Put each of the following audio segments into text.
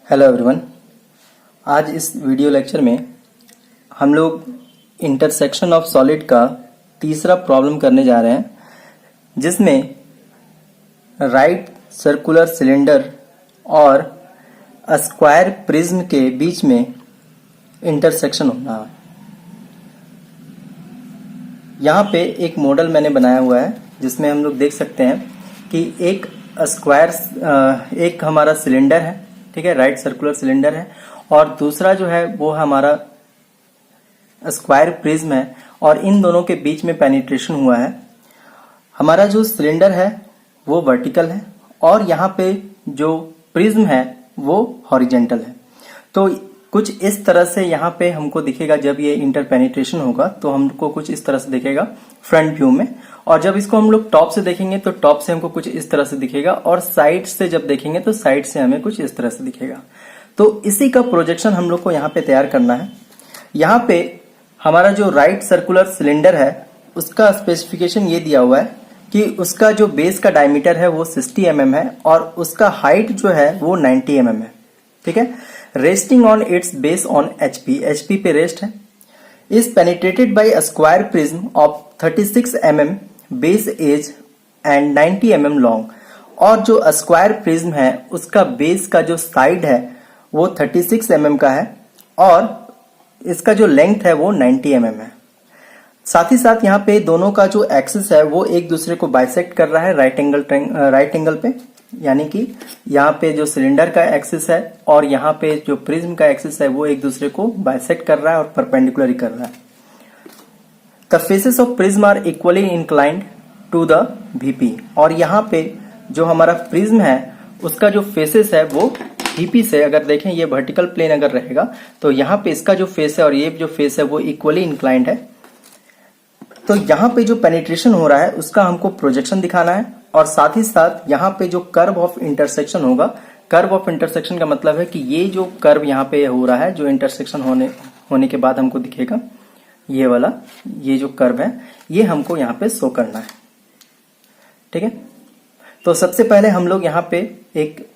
Hello everyone. आज इस video lecture में हम लोग इंटरसेक्शन ऑफ सॉलिड का तीसरा प्रॉब्लम करने जा रहे हैं, जिसमें राइट सर्कुलर सिलेंडर और स्क्वायर प्रिज्म के बीच में इंटरसेक्शन होना है। यहाँ पे एक मॉडल मैंने बनाया हुआ है जिसमें हम लोग देख सकते हैं कि एक हमारा सिलेंडर है, ठीक है, राइट सर्कुलर सिलेंडर है, और दूसरा जो है वो हमारा स्क्वायर प्रिज्म है, और इन दोनों के बीच में पेनिट्रेशन हुआ है। हमारा जो सिलेंडर है वो वर्टिकल है और यहाँ पे जो प्रिज्म है वो हॉरिजेंटल है। तो कुछ इस तरह से यहाँ पे हमको दिखेगा। जब ये इंटरपेनिट्रेशन होगा तो हमको कुछ इस तरह से दिखेगा फ्रंट व्यू में, और जब इसको हम लोग टॉप से देखेंगे तो टॉप से हमको कुछ इस तरह से दिखेगा, और साइड से जब देखेंगे तो साइड से हमें कुछ इस तरह से दिखेगा। तो इसी का प्रोजेक्शन हम लोग को यहाँ पे तैयार करना है। यहाँ पे हमारा जो राइट सर्कुलर सिलेंडर है उसका स्पेसिफिकेशन ये दिया हुआ है कि उसका जो बेस का डायमीटर है वो 60 mm है और उसका हाइट जो है वो 90 mm है, ठीक है। Resting on its base on HP पे रेस्ट है। Is penetrated by a square prism of 36 mm base edge and 90 mm long, और जो स्क्वायर प्रिज्म है उसका बेस का जो साइड है वो 36 mm का है और इसका जो लेंथ है वो 90 mm है। साथ ही साथ यहाँ पे दोनों का जो एक्सिस है वो एक दूसरे को बाइसेक्ट कर रहा है राइट एंगल पे, यानी कि यहाँ पे जो सिलेंडर का एक्सिस है और यहाँ पे जो प्रिज्म का एक्सिस है वो एक दूसरे को बाइसेक्ट कर रहा है और परपेंडिकुलर कर रहा है। The faces of prism are equally inclined to the VP, और यहाँ पे जो हमारा प्रिज्म है उसका जो फेसेस है वो VP से, अगर देखें ये वर्टिकल प्लेन अगर रहेगा तो यहाँ पे इसका जो फेस है और ये जो फेस है वो इक्वली इंक्लाइंड है। तो यहाँ पे जो पेनिट्रेशन हो रहा है उसका हमको प्रोजेक्शन दिखाना है, और साथ ही साथ यहाँ पे जो कर्व ऑफ इंटरसेक्शन होगा, कर्व ऑफ इंटरसेक्शन का मतलब है कि ये जो कर्व यहाँ पे हो रहा है, जो इंटरसेक्शन होने के बाद हमको दिखेगा ये वाला, ये जो कर्व है ये हमको यहाँ पे शो करना है, ठीक है। तो सबसे पहले हम लोग यहाँ पे एक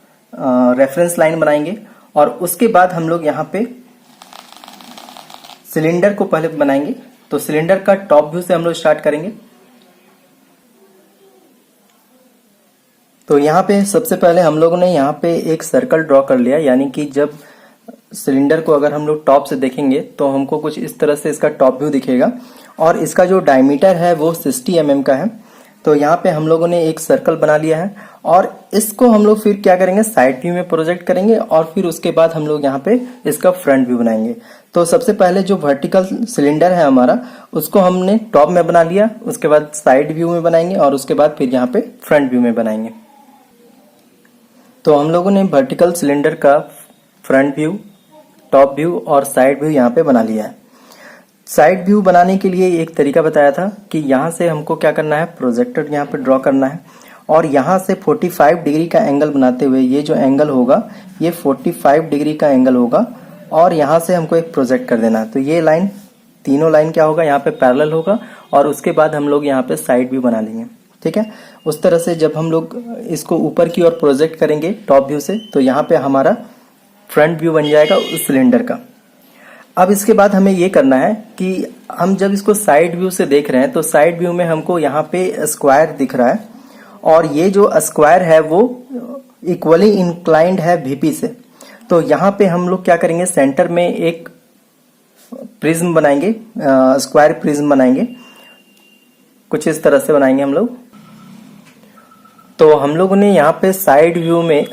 रेफरेंस लाइन बनाएंगे और उसके बाद हम लोग यहाँ पे सिलेंडर को पहले बनाएंगे। तो सिलेंडर का टॉप व्यू से हम लोग स्टार्ट करेंगे। तो यहाँ पे सबसे पहले हम लोगों ने यहाँ पे एक सर्कल ड्रॉ कर लिया, यानी कि जब सिलेंडर को अगर हम लोग टॉप से देखेंगे तो हमको कुछ इस तरह से इसका टॉप व्यू दिखेगा, और इसका जो डायमीटर है वो 60 mm का है। तो यहाँ पे हम लोगों ने एक सर्कल बना लिया है और इसको हम लोग फिर क्या करेंगे, साइड व्यू में प्रोजेक्ट करेंगे, और फिर उसके बाद हम लोग यहाँ पे इसका फ्रंट व्यू बनाएंगे। तो सबसे पहले जो वर्टिकल सिलेंडर है हमारा उसको हमने टॉप में बना लिया, उसके बाद साइड व्यू में बनाएंगे और उसके बाद फिर यहाँ पे फ्रंट व्यू में बनाएंगे। तो हम लोगों ने वर्टिकल सिलेंडर का फ्रंट व्यू, टॉप व्यू और साइड व्यू यहाँ पे बना लिया है। साइड व्यू बनाने के लिए एक तरीका बताया था कि यहाँ से हमको क्या करना है, प्रोजेक्टर यहाँ पे ड्रॉ करना है, और यहाँ से 45 डिग्री का एंगल बनाते हुए ये जो एंगल होगा ये 45 डिग्री का एंगल होगा, और यहाँ से हमको एक प्रोजेक्ट कर देना है। तो ये लाइन, तीनों लाइन क्या होगा, यहाँ पे पैरेलल होगा, और उसके बाद हम लोग यहाँ पे साइड व्यू बना लेंगे, ठीक है। उस तरह से जब हम लोग इसको ऊपर की ओर प्रोजेक्ट करेंगे टॉप व्यू से, तो यहाँ पे हमारा फ्रंट व्यू बन जाएगा उस सिलेंडर का। अब इसके बाद हमें ये करना है कि हम जब इसको साइड व्यू से देख रहे हैं तो साइड व्यू में हमको यहाँ पे स्क्वायर दिख रहा है, और ये जो स्क्वायर है वो इक्वली इंक्लाइंड है VP से। तो यहाँ पे हम लोग क्या करेंगे, सेंटर में एक प्रिज्म बनाएंगे, स्क्वायर प्रिज्म बनाएंगे, कुछ इस तरह से बनाएंगे हम लोग। तो हम लोगों ने यहाँ पे साइड व्यू में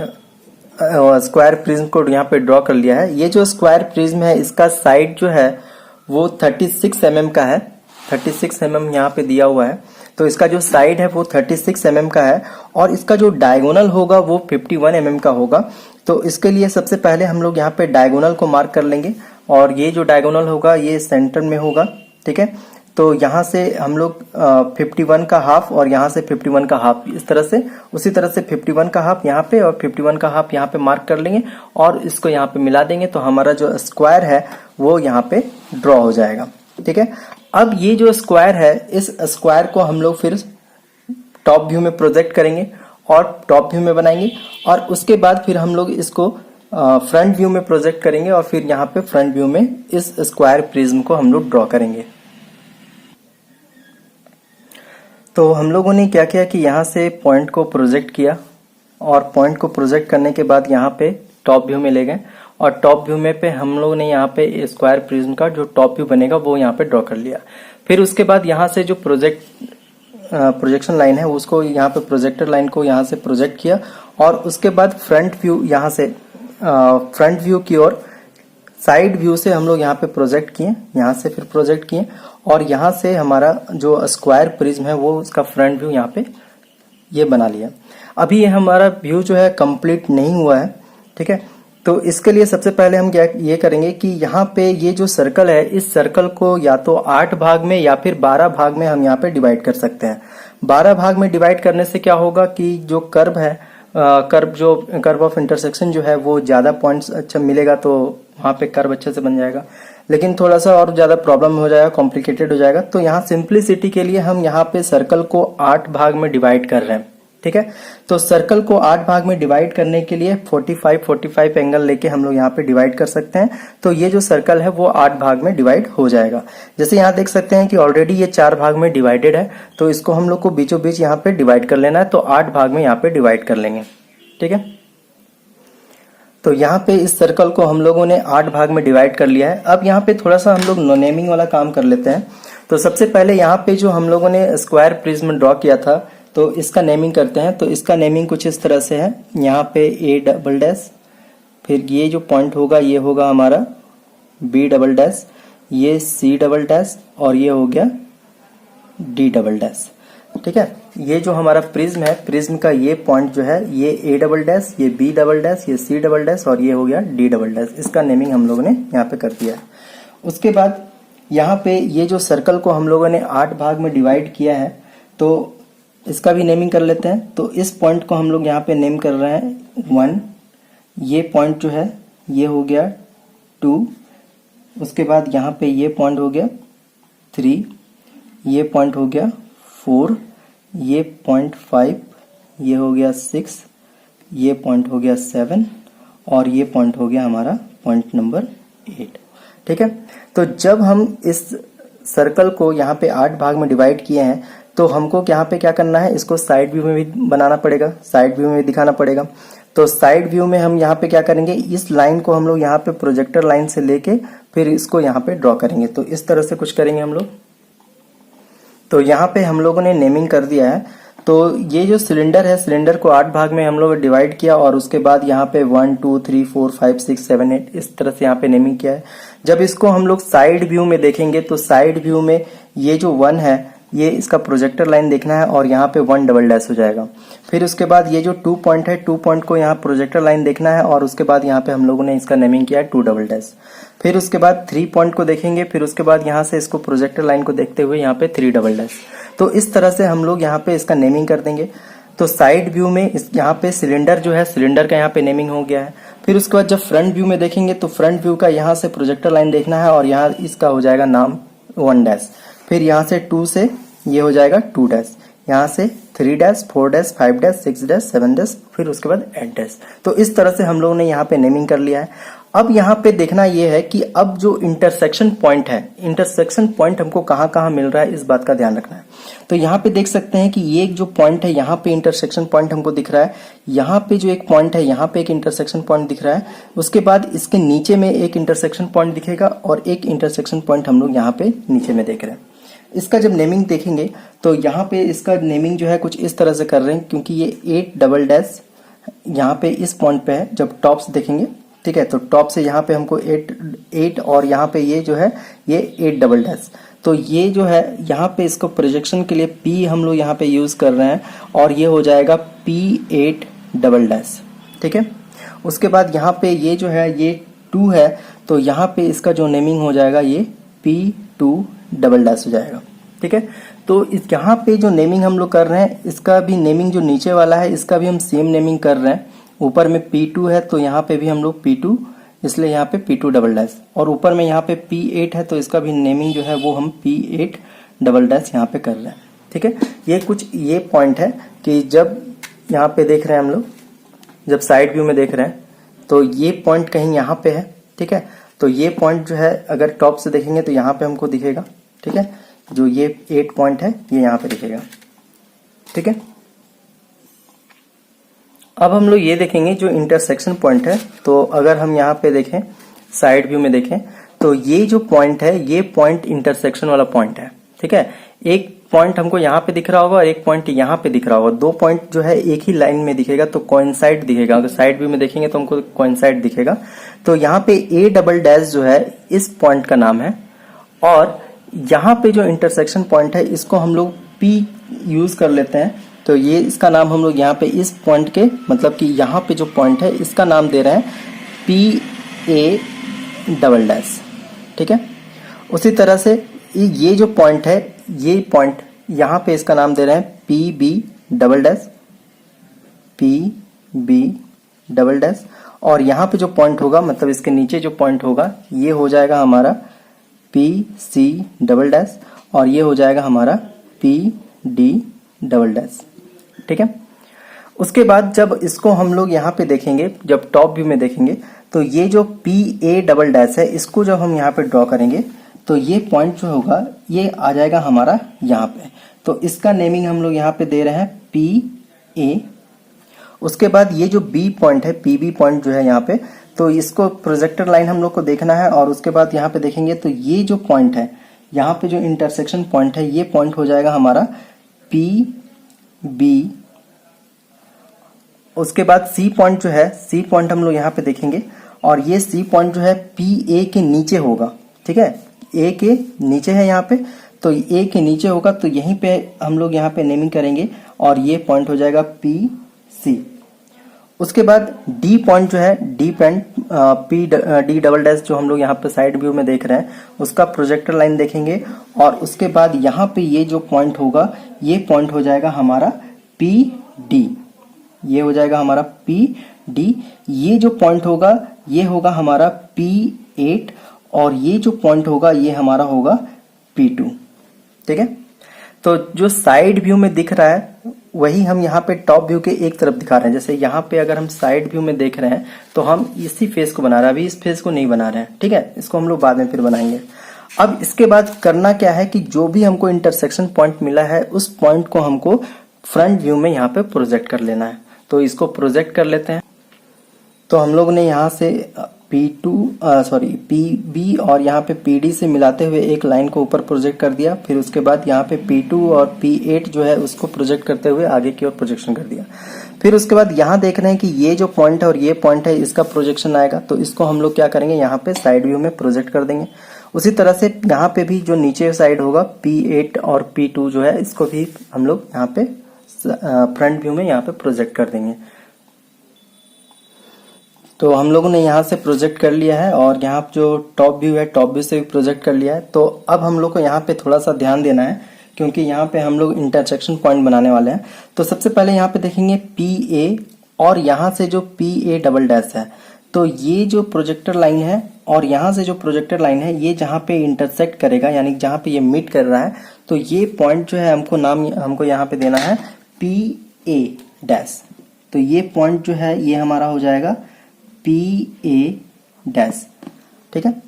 स्क्वायर प्रिज्म को यहाँ पे ड्रॉ कर लिया है। ये जो स्क्वायर प्रिज्म है इसका साइड जो है वो 36 mm का है, 36 mm यहाँ पे दिया हुआ है। तो इसका जो साइड है वो 36 mm का है, और इसका जो डायगोनल होगा वो 51 mm का होगा। तो इसके लिए सबसे पहले हम लोग यहाँ पे डायगोनल को मार्क कर लेंगे, और ये जो डायगोनल होगा ये सेंटर में होगा, ठीक है। तो यहाँ से हम लोग 51 का हाफ और यहाँ से 51 का हाफ, इस तरह से, उसी तरह से 51 का हाफ यहाँ पे और 51 का हाफ यहाँ पे मार्क कर लेंगे, और इसको यहाँ पे मिला देंगे। तो हमारा जो स्क्वायर है वो यहाँ पे ड्रॉ हो जाएगा, ठीक है। अब ये जो स्क्वायर है, इस स्क्वायर को हम लोग फिर टॉप व्यू में प्रोजेक्ट करेंगे और टॉप व्यू में बनाएंगे, और उसके बाद फिर हम लोग इसको फ्रंट व्यू में प्रोजेक्ट करेंगे और फिर यहाँ पे फ्रंट व्यू में इस स्क्वायर प्रिज्म को हम लोग ड्रॉ करेंगे। तो हम लोगों ने क्या किया कि यहाँ से पॉइंट को प्रोजेक्ट किया और पॉइंट को प्रोजेक्ट करने के बाद यहाँ पे टॉप व्यू में ले गए और टॉप व्यू में पे हम लोगों ने यहाँ पे स्क्वायर प्रिज्म का जो टॉप व्यू बनेगा वो यहाँ पे ड्रॉ कर लिया। फिर उसके बाद यहाँ से जो प्रोजेक्शन लाइन है उसको यहाँ पे प्रोजेक्टर लाइन को यहाँ से प्रोजेक्ट किया और उसके बाद फ्रंट व्यू यहाँ से फ्रंट व्यू की ओर साइड व्यू से हम लोग यहाँ पे प्रोजेक्ट किए, यहाँ से फिर प्रोजेक्ट किए और यहाँ से हमारा जो स्क्वायर प्रिज्म है वो उसका फ्रंट व्यू यहाँ पे ये बना लिया। अभी ये हमारा व्यू जो है कंप्लीट नहीं हुआ है, ठीक है। तो इसके लिए सबसे पहले हम क्या ये करेंगे कि यहाँ पे ये जो सर्कल है इस सर्कल को या तो 8 भाग में या फिर 12 भाग में हम यहाँ पे डिवाइड कर सकते हैं। 12 भाग में डिवाइड करने से क्या होगा कि जो कर्व है कर्व ऑफ इंटरसेक्शन जो है वो ज्यादा पॉइंट्स अच्छा मिलेगा, तो वहां पे कर्व अच्छे से बन जाएगा। लेकिन थोड़ा सा और ज्यादा प्रॉब्लम हो जाएगा, कॉम्प्लिकेटेड हो जाएगा। तो यहाँ सिंप्लिसिटी के लिए हम यहाँ पे सर्कल को 8 भाग में डिवाइड कर रहे हैं, ठीक है। तो सर्कल को 8 भाग में डिवाइड करने के लिए 45 एंगल लेके हम लोग यहाँ पे डिवाइड कर सकते हैं। तो ये जो सर्कल है वो 8 भाग में डिवाइड हो जाएगा। जैसे यहाँ देख सकते हैं कि ऑलरेडी ये 4 भाग में डिवाइडेड है, तो इसको हम लोग को बीचों बीच यहाँ पे डिवाइड कर लेना है। तो 8 भाग में यहाँ पे डिवाइड कर लेंगे, ठीक है। तो यहाँ पे इस सर्कल को हम लोगों ने 8 भाग में डिवाइड कर लिया है। अब यहाँ पे थोड़ा सा हम लोग नेमिंग वाला काम कर लेते हैं। तो सबसे पहले यहाँ पे जो हम लोगों ने स्क्वायर प्रिज्म ड्रॉ किया था तो इसका नेमिंग करते हैं। तो इसका नेमिंग कुछ इस तरह से है, यहाँ पे A डबल डैश, फिर ये जो पॉइंट होगा ये होगा हमारा B डबल डैश, ये C डबल डैश और ये हो गया D डबल डैश, ठीक है। ये जो हमारा प्रिज्म है, प्रिज्म का ये पॉइंट जो है ये A डबल डैश, ये B डबल डैश, ये C डबल डैश और ये हो गया D डबल डैश। इसका नेमिंग हम लोगों ने यहाँ पे कर दिया है। उसके बाद यहाँ पे ये जो सर्कल को हम लोगों ने 8 भाग में डिवाइड किया है तो इसका भी नेमिंग कर लेते हैं। तो इस पॉइंट को हम लोग यहाँ पे नेम कर रहे हैं 1, ये पॉइंट जो है ये हो गया 2, उसके बाद यहाँ पे ये पॉइंट हो गया 3, ये पॉइंट हो गया 4, ये पॉइंट 5, ये हो गया 6, ये पॉइंट हो गया 7 और ये पॉइंट हो गया हमारा पॉइंट नंबर 8, ठीक है। तो जब हम इस सर्कल को यहाँ पे 8 भाग में डिवाइड किए हैं तो हमको यहाँ पे क्या करना है, इसको साइड व्यू में भी बनाना पड़ेगा, साइड व्यू में भी दिखाना पड़ेगा। तो साइड व्यू में हम यहाँ पे क्या करेंगे, इस लाइन को हम लोग यहाँ पे प्रोजेक्टर लाइन से लेके फिर इसको यहाँ पे ड्रॉ करेंगे। तो इस तरह से कुछ करेंगे हम लोग। तो यहाँ पे हम लोगों ने नेमिंग कर दिया है। तो ये जो सिलेंडर है, सिलेंडर को 8 भाग में हम लोग डिवाइड किया और उसके बाद यहाँ पे 1 2 3 4 5 6 7 8 इस तरह से यहाँ पे नेमिंग किया है। जब इसको हम लोग साइड व्यू में देखेंगे तो साइड व्यू में ये जो 1 है ये इसका प्रोजेक्टर लाइन देखना है और यहाँ पे 1 डबल डैश हो जाएगा। फिर उसके बाद ये जो 2 पॉइंट है, 2 पॉइंट को यहाँ प्रोजेक्टर लाइन देखना है और उसके बाद यहाँ पे हम लोगों ने इसका नेमिंग किया है 2 डबल डैश। फिर उसके बाद 3 पॉइंट को देखेंगे, फिर उसके बाद यहाँ से इसको प्रोजेक्टर लाइन को देखते हुए यहाँ पे 3 डबल डैश। तो इस तरह से हम लोग यहाँ पे इसका नेमिंग कर देंगे। तो साइड व्यू में यहाँ पे सिलेंडर जो है, सिलेंडर का यहाँ पे नेमिंग हो गया है। फिर उसके बाद जब फ्रंट व्यू में देखेंगे तो फ्रंट व्यू का यहाँ से प्रोजेक्टर लाइन देखना है और यहाँ इसका हो जाएगा नाम 1 डैश। फिर यहाँ से 2 से ये हो जाएगा 2 डैश, यहाँ से 3 dash 4 dash 5 dash 6 dash 7 dash, फिर उसके बाद 8 डैश। तो इस तरह से हम लोगों ने यहाँ पे नेमिंग कर लिया है। अब यहाँ पे देखना ये है कि अब जो इंटरसेक्शन पॉइंट है, इंटरसेक्शन पॉइंट हमको कहाँ कहाँ मिल रहा है इस बात का ध्यान रखना है। तो यहाँ पे देख सकते हैं कि ये जो पॉइंट है यहाँ पे इंटरसेक्शन पॉइंट हमको दिख रहा है। यहाँ पे जो एक पॉइंट है यहाँ पे एक इंटरसेक्शन पॉइंट दिख रहा है। उसके बाद इसके नीचे में एक इंटरसेक्शन पॉइंट दिखेगा और एक इंटरसेक्शन पॉइंट हम लोग यहाँ पे नीचे में देख रहे हैं। इसका जब नेमिंग देखेंगे तो यहाँ पे इसका नेमिंग जो है कुछ इस तरह से कर रहे हैं, क्योंकि ये 8 डबल डैश यहाँ पे इस पॉइंट पे है। जब टॉप से देखेंगे, ठीक है, तो टॉप से यहाँ पे हमको 8 और यहाँ पे ये जो है ये 8 डबल डैश। तो ये जो है यहाँ पे इसको प्रोजेक्शन के लिए P हम लोग यहाँ पे यूज कर रहे हैं और ये हो जाएगा P8 डबल डैश, ठीक है। उसके बाद यहाँ पे ये जो है ये 2 है, तो यहाँ पे इसका जो नेमिंग हो जाएगा ये P2 डबल डैश हो जाएगा, ठीक है। तो इस यहाँ पे जो नेमिंग हम लोग कर रहे हैं इसका भी नेमिंग जो नीचे वाला है इसका भी हम सेम नेमिंग कर रहे हैं। ऊपर में P2 है तो यहाँ पे भी हम लोग P2, इसलिए यहाँ पे P2 डबल डैश, और ऊपर में यहाँ पे P8 है तो इसका भी नेमिंग जो है वो हम P8 डबल डैश यहाँ पे कर रहे हैं, ठीक है। ये कुछ ये पॉइंट है कि जब यहाँ पे देख रहे हैं हम लोग, जब साइड व्यू में देख रहे हैं तो ये पॉइंट कहीं यहाँ पे है, ठीक है। तो ये पॉइंट जो है अगर टॉप से देखेंगे तो यहाँ पे हमको दिखेगा, ठीक है। जो ये 8 पॉइंट है ये यहाँ पे दिखेगा, ठीक है। अब हम लोग ये देखेंगे जो इंटरसेक्शन पॉइंट है। तो अगर हम यहाँ पे देखें, साइड व्यू में देखें, तो ये जो पॉइंट है ये पॉइंट इंटरसेक्शन वाला पॉइंट है, ठीक है। एक पॉइंट हमको यहाँ पे दिख रहा होगा और एक पॉइंट यहाँ पे दिख रहा होगा। दो पॉइंट जो है एक ही लाइन में दिखेगा तो कोइंसाइड दिखेगा। अगर साइड व्यू में देखेंगे तो हमको कोइंसाइड दिखेगा। तो यहाँ पे ए डबल डैश जो है इस पॉइंट का नाम है, और यहाँ पे जो इंटरसेक्शन पॉइंट है इसको हम लोग पी यूज कर लेते हैं। तो ये इसका नाम हम लोग यहाँ पे इस पॉइंट के, मतलब कि यहाँ पे जो पॉइंट है इसका नाम दे रहे हैं पी ए डबल डैश, ठीक है। उसी तरह से ये जो पॉइंट है, ये पॉइंट यहाँ पे इसका नाम दे रहे हैं P B double dash, P B double dash. और यहाँ पे जो पॉइंट होगा, मतलब इसके नीचे जो पॉइंट होगा, ये हो जाएगा हमारा पी सी डबल डैश, और ये हो जाएगा हमारा पी डी डबल डैश, ठीक है। उसके बाद जब इसको हम लोग यहाँ पे देखेंगे, जब टॉप व्यू में देखेंगे, तो ये जो पी ए डबल डैश है इसको जब हम यहाँ पे ड्रॉ करेंगे तो ये पॉइंट जो होगा ये आ जाएगा हमारा यहाँ पे। तो इसका नेमिंग हम लोग यहाँ पे दे रहे हैं पी ए। उसके बाद ये जो बी पॉइंट है, पी बी पॉइंट जो है यहाँ पे, तो इसको प्रोजेक्टर लाइन हम लोग को देखना है। और उसके बाद यहाँ पे देखेंगे तो ये जो पॉइंट है, यहाँ पे जो इंटरसेक्शन पॉइंट है, ये पॉइंट हो जाएगा हमारा पी बी। उसके बाद सी पॉइंट जो है, सी पॉइंट हम लोग यहाँ पे देखेंगे, और ये सी पॉइंट जो है पी ए के नीचे होगा, ठीक है। ए के नीचे है यहाँ पे, तो ए के नीचे होगा, तो यहीं पे हम लोग यहाँ पे नेमिंग करेंगे, और ये पॉइंट हो जाएगा पी सी। उसके बाद डी पॉइंट जो है, D point P D double dash जो हम लोग यहाँ पे साइड व्यू में देख रहे हैं, उसका प्रोजेक्टर लाइन देखेंगे। और उसके बाद यहाँ पे ये जो पॉइंट होगा, ये पॉइंट हो जाएगा हमारा पी डी, ये हो जाएगा हमारा पी डी। ये जो पॉइंट होगा ये होगा हमारा पी एट, और ये जो पॉइंट होगा ये हमारा होगा पी टू, ठीक है। तो जो साइड व्यू में दिख रहा है वही हम यहाँ पे टॉप व्यू के एक तरफ दिखा रहे हैं। जैसे यहाँ पे अगर हम साइड व्यू में देख रहे हैं तो हम इसी फेस को बना रहे हैं, अभी इस फेस को नहीं बना रहे हैं, ठीक है। इसको हम लोग बाद में फिर बनाएंगे। अब इसके बाद करना क्या है कि जो भी हमको इंटरसेक्शन पॉइंट मिला है उस पॉइंट को हमको फ्रंट व्यू में यहाँ पे प्रोजेक्ट कर लेना है। तो इसको प्रोजेक्ट कर लेते हैं। तो हम लोग ने यहाँ से पी और यहाँ पे पी डी से मिलाते हुए एक लाइन को ऊपर प्रोजेक्ट कर दिया। फिर उसके बाद यहाँ पे P2 और P8 जो है उसको प्रोजेक्ट करते हुए आगे की ओर प्रोजेक्शन कर दिया। फिर उसके बाद यहाँ देख रहे हैं कि ये जो पॉइंट है और ये पॉइंट है, इसका प्रोजेक्शन आएगा। तो इसको हम लोग क्या करेंगे, यहाँ पे साइड व्यू में प्रोजेक्ट कर देंगे। उसी तरह से यहाँ पे भी जो नीचे साइड होगा P8 और P2 जो है, इसको भी हम लोग यहाँ पे फ्रंट व्यू में यहाँ पे प्रोजेक्ट कर देंगे। तो हम लोगों ने यहाँ से प्रोजेक्ट कर लिया है, और यहाँ जो टॉप व्यू है टॉप व्यू से भी प्रोजेक्ट कर लिया है। तो अब हम लोग को यहाँ पे थोड़ा सा ध्यान देना है, क्योंकि यहाँ पे हम लोग इंटरसेक्शन पॉइंट बनाने वाले हैं। तो सबसे पहले यहाँ पे देखेंगे पी ए, और यहाँ से जो पी ए डबल डैश है, तो ये जो प्रोजेक्टर लाइन है और यहाँ से जो प्रोजेक्टर लाइन है, ये जहाँ पे इंटरसेक्ट करेगा, यानी जहाँ पे ये मीट कर रहा है, तो ये पॉइंट जो है हमको यहाँ पे देना है पी ए डैश। तो ये पॉइंट जो है ये हमारा हो जाएगा पी ए डैश, ठीक है।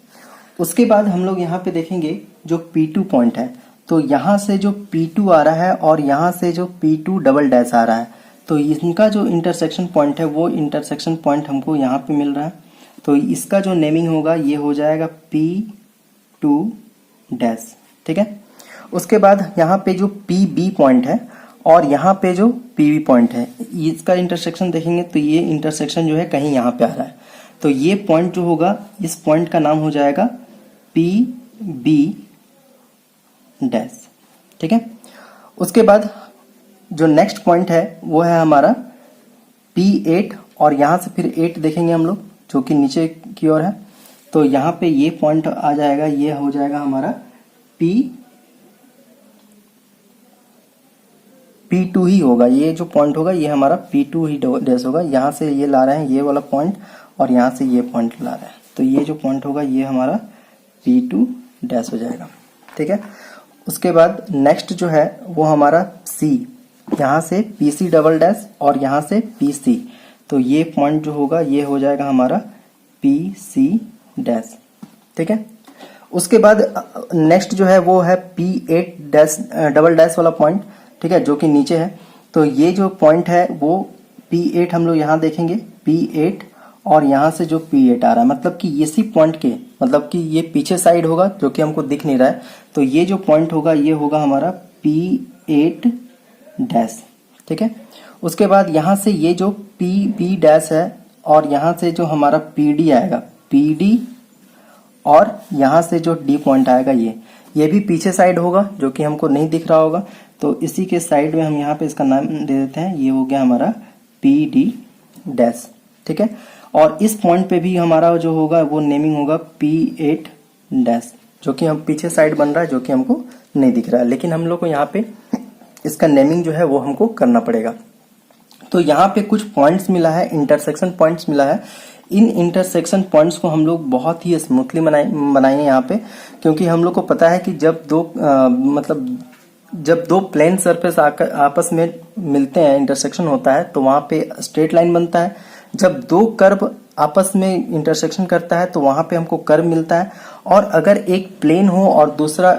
उसके बाद हम लोग यहाँ पे देखेंगे जो P2 पॉइंट है, तो यहाँ से जो P2 आ रहा है और यहाँ से जो P2 डबल डैश आ रहा है, तो इनका जो इंटरसेक्शन पॉइंट है वो इंटरसेक्शन पॉइंट हमको यहाँ पे मिल रहा है। तो इसका जो नेमिंग होगा ये हो जाएगा P2 डैश, ठीक है। उसके बाद यहाँ पे जो PB पॉइंट है और यहाँ पे जो PB पॉइंट है, इसका इंटरसेक्शन देखेंगे तो ये इंटरसेक्शन जो है कहीं यहाँ पे आ रहा है। तो ये पॉइंट जो होगा, इस पॉइंट का नाम हो जाएगा PB डैश, ठीक है। उसके बाद जो नेक्स्ट पॉइंट है वो है हमारा P8, और यहाँ से फिर 8 देखेंगे हम लोग जो कि नीचे की ओर है। तो यहाँ पे ये पॉइंट आ जाएगा, ये हो जाएगा हमारा P2 ही होगा। ये जो पॉइंट होगा ये हमारा P2 ही डैश होगा। यहाँ से ये ला रहे हैं ये वाला पॉइंट, और यहाँ से ये पॉइंट ला रहे हैं, तो ये जो पॉइंट होगा ये हमारा P2 डैश हो जाएगा, ठीक है। उसके बाद नेक्स्ट जो है वो हमारा C, यहाँ से PC डबल डैश और यहाँ से PC। तो ये पॉइंट जो होगा ये हो जाएगा हमारा पी सी डैश। ठीक है, उसके बाद नेक्स्ट जो है वो है P8 डैश डबल डैश वाला पॉइंट। ठीक है, जो कि नीचे है। तो ये जो पॉइंट है वो P8 हम लोग यहाँ देखेंगे, P8 और यहाँ से जो P8 आ रहा है मतलब कि इसी पॉइंट के मतलब कि ये पीछे साइड होगा जो कि हमको दिख नहीं रहा है। तो ये जो पॉइंट होगा ये होगा हमारा P8 डैश। ठीक है, उसके बाद यहाँ से ये जो PB डैश है और यहाँ से जो हमारा PD आएगा, PD और यहाँ से जो D पॉइंट आएगा ये भी पीछे साइड होगा जो कि हमको नहीं दिख रहा होगा। तो इसी के साइड में हम यहाँ पे इसका नाम दे देते हैं, ये हो गया हमारा PD डैश। ठीक है, और इस पॉइंट पे भी हमारा जो होगा वो नेमिंग होगा P8 डैश, जो कि हम पीछे साइड बन रहा है जो कि हमको नहीं दिख रहा है, लेकिन हम लोग को यहाँ पे इसका नेमिंग जो है वो हमको करना पड़ेगा। तो यहाँ पे कुछ पॉइंट्स मिला है, इंटरसेक्शन पॉइंट्स मिला है। इन इंटरसेक्शन पॉइंट्स को हम लोग बहुत ही स्मूथली बनाएंगे यहाँ पे, क्योंकि हम लोग को पता है कि जब दो प्लेन सरफेस आपस में मिलते हैं, इंटरसेक्शन होता है तो वहां पे स्ट्रेट लाइन बनता है। जब दो कर्व आपस में इंटरसेक्शन करता है तो वहां पे हमको कर्व मिलता है। और अगर एक प्लेन हो और दूसरा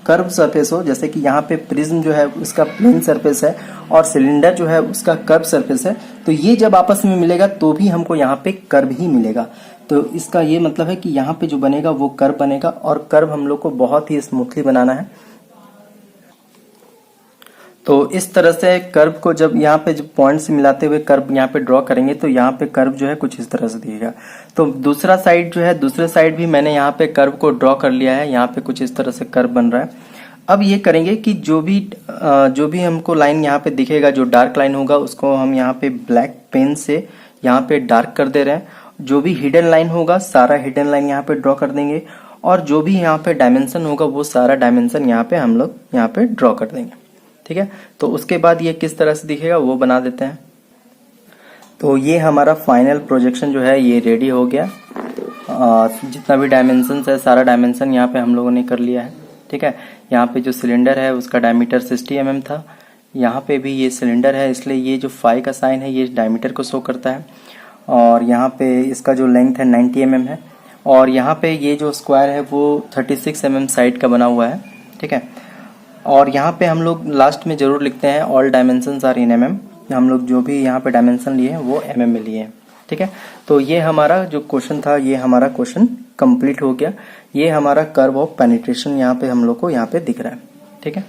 कर्व सरफेस हो, जैसे कि यहाँ पे प्रिज्म जो है उसका प्लेन सरफेस है और सिलेंडर जो है उसका कर्व सरफेस है, तो ये जब आपस में मिलेगा तो भी हमको यहाँ पे कर्व ही मिलेगा। तो इसका ये मतलब है कि यहाँ पे जो बनेगा वो कर्व बनेगा, और कर्व हम लोग को बहुत ही स्मूथली बनाना है। तो इस तरह से कर्व को जब यहाँ पे जब पॉइंट से मिलाते हुए कर्व यहाँ पे ड्रॉ करेंगे तो यहाँ पे कर्व जो है कुछ इस तरह से दिखेगा। तो दूसरा साइड जो है, दूसरे साइड भी मैंने यहाँ पे कर्व को ड्रॉ कर लिया है, यहाँ पे कुछ इस तरह से कर्व बन रहा है। अब ये करेंगे कि जो भी हमको लाइन यहाँ पे दिखेगा, जो डार्क लाइन होगा उसको हम यहाँ पे ब्लैक पेन से यहाँ पे डार्क कर दे रहे हैं। जो भी हिडन लाइन होगा सारा हिडन लाइन यहाँ पे ड्रॉ कर देंगे, और जो भी यहाँ पे डायमेंशन होगा वो सारा डायमेंशन यहाँ पे हम लोग यहाँ पे ड्रॉ कर देंगे। ठीक है, तो उसके बाद ये किस तरह से दिखेगा वो बना देते हैं। तो ये हमारा फाइनल प्रोजेक्शन जो है ये रेडी हो गया। जितना भी डायमेंशन है सारा डायमेंशन यहाँ पे हम लोगों ने कर लिया है। ठीक है, यहाँ पे जो सिलेंडर है उसका डायमीटर 60 mm था। यहाँ पे भी ये सिलेंडर है, इसलिए ये जो फाई का साइन है ये डायमीटर को शो करता है। और यहाँ पे इसका जो लेंथ है 90 mm है, और यहाँ पे ये जो स्क्वायर है वो 36 mm साइड का बना हुआ है। ठीक है, और यहाँ पे हम लोग लास्ट में जरूर लिखते हैं all dimensions are in mm। हम लोग जो भी यहाँ पे डायमेंशन लिए हैं वो mm में लिए हैं। ठीक है, तो ये हमारा जो क्वेश्चन था ये हमारा क्वेश्चन कंप्लीट हो गया। ये हमारा कर्व ऑफ पेनिट्रेशन यहाँ पे हम लोग को यहाँ पे दिख रहा है। ठीक है।